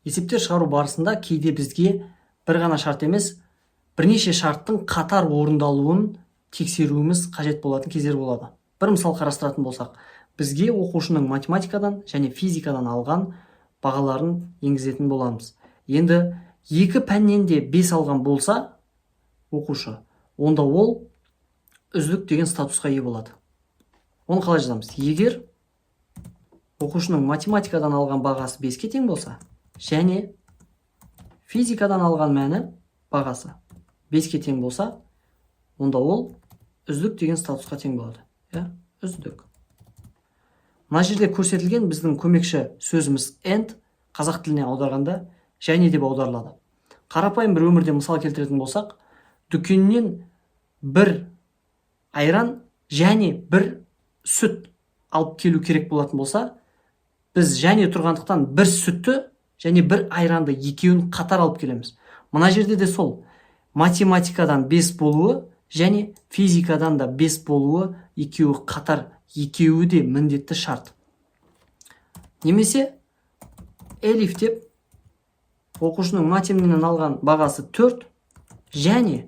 Есептер шығару барысында кейде бізге бір ғана шарт емес, бірнеше шарттың қатар орындалуын тексеруіміз қажет болатын кездер болады. Бір мысал қарастыратын болсақ, бізге оқушының математикадан және физикадан алған бағаларын енгізетін боламыз. Енді екі пәннен де 5 алған болса оқушы, онда ол үздік деген статусқа ие болады. Оны қалай жазамыз? Егер оқушының математикадан алған бағасы 5-ке тең болса, және физикадан алған мәні бағасы 5-ке тең болса, онда ол үздік деген статусқа тең болады. Үздік. Мына жерде көрсетілген біздің көмекші сөзіміз and қазақ тіліне аударғанда және деп аударылады. Қарапайым бір өмірде мысал келтіретін болсақ, дүкеннен бір айран және бір сүт алып келу керек болатын болса, біз және тұрғандықтан бір сүтті және бір айранды екеуін қатар алып келеміз. Мына жерде де сол. Математикадан 5 болуы және физикадан да 5 болуы екеуі қатар, екеуі де міндетті шарт. Немесе Элиф деп оқушының матемнен алған бағасы 4 және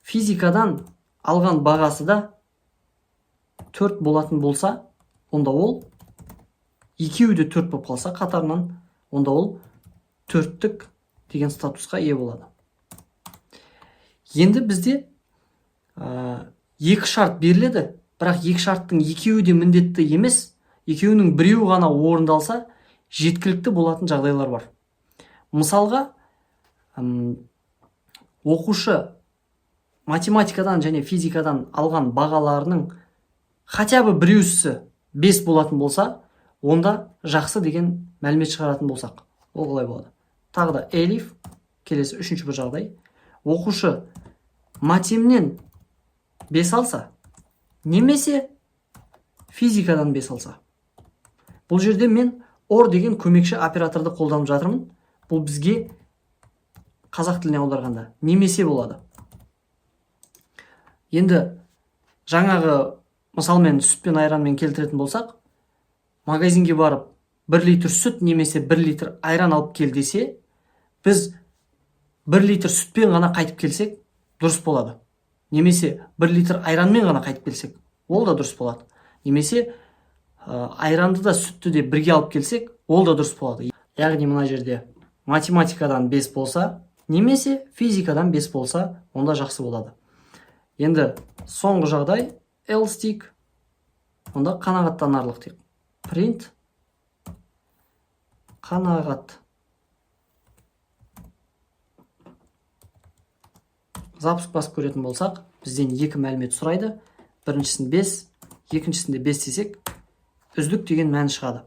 физикадан алған бағасы да 4 болатын болса, онда ол екеуі де 4 болып қалса қатарынан, онда ол 4-тік деген статусқа ие болады. Енді бізде екі шарт беріледі, бірақ екі шарттың екеуі де міндетті емес, екеуінің біреуі ғана орындалса жеткілікті болатын жағдайлар бар. Мысалға, оқушы математикадан және физикадан алған бағаларының хотя бы біреусі 5 болатын болса, онда жақсы деген мәлімет шығаратын болсақ, ол қалай болады? Тағы да Элиф, келесі үшінші бір жағдай. Оқушы матемнен 5 алса, немесе физикадан 5 алса. Бұл жерде мен OR деген көмекші операторды қолданып жатырмын. Бұл бізге қазақ тіліне аударғанда немесе болады. Енді жаңағы мысалмен сүт пен айранмен келтіретін болсақ, магазинге барып 1 литр сүт немесе 1 литр айран алып кел десе, біз 1 литр сүтпен ғана қайтып келсек дұрыс болады. Немесе 1 литр айранмен ғана қайтып келсек, ол да дұрыс болады. Немесе айранды да сүтті де бірге алып келсек, ол да дұрыс болады. Яғни мына жерде математикадан 5 болса, немесе физикадан 5 болса, онда жақсы болады. Енді соңғы жағдай else дейік. Онда қанағаттанарлық дейік. Print қанағат. Запуск басып көретін болсақ, бізден екі мәлімет сұрайды. Біріншісін 5, екіншісінде 5 десек, үздік деген мәні шығады.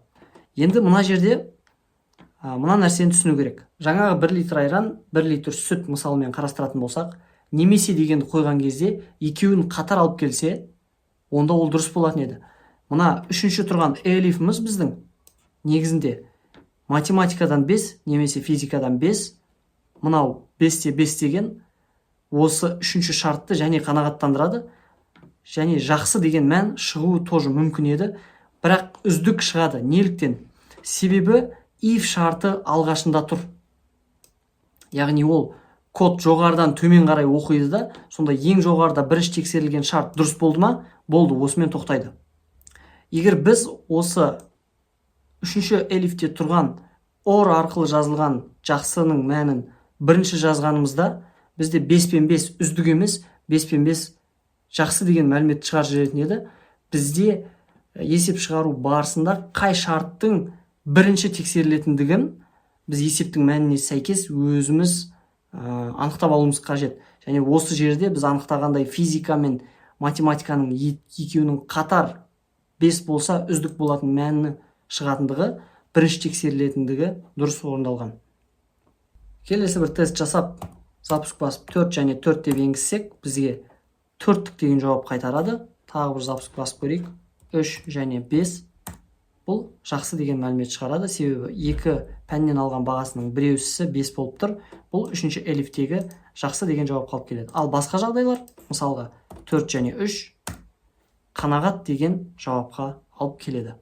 Енді мына жерде мына нәрсені түсіну керек. Жаңағы 1 литр айран, 1 литр сүт мысалымен қарастыратын болсақ, немесе деген қойған кезде екеуін қатар алып келсе, онда ол дұрыс болатын еді. Мына үшінші тұрған элифіміз біздің негізінде математикадан 5, немесе физикадан 5, мынау 5-те 5 деген осы үшінші шартты және қанағаттандырады, және жақсы деген мән шығуы тоже мүмкін еді, бірақ үздік шығады. Неліктен? Себебі if шарты алғашында тұр. Яғни ол код жоғарыдан төмен қарай оқиды да, сонда ең жоғарыда бірінші тексерілген шарт дұрыс болды ма? Болды, осымен тоқтайды. Егер біз осы үшінші элифте тұрған OR арқылы жазылған жақсының мәнін бірінші жазғанымызда, бізде 5 пен 5 үздік емес, 5 пен 5 жақсы деген мәлімет шығарып жіберетін еді. Бізде есеп шығару барысында қай шарттың бірінші тексерілетіндігін біз есептің мәніне сәйкес өзіміз анықтап алуымыз қажет. Және осы жерде біз анықтағандай физика мен математиканың екеуінің қатар 5 болса үздік болатын мәні шығатындығы, бірінші тексерілетіндігі дұрыс орындалған. Келесі бір тест жасап, запуск басып 4 және 4 деп енгізсек, бізге 4-тік деген жауап қайтарады. Тағы бір запуск басып көрейік. 3 және 5. Бұл жақсы деген мәлімет шығарады, себебі екі пәннен алған бағасының біреусісі 5 болып тұр. Бұл үшінші элифтегі жақсы деген жауап қалып келеді. Ал басқа жағдайлар, мысалға 4 және 3 қанағат деген жауапқа алып келеді.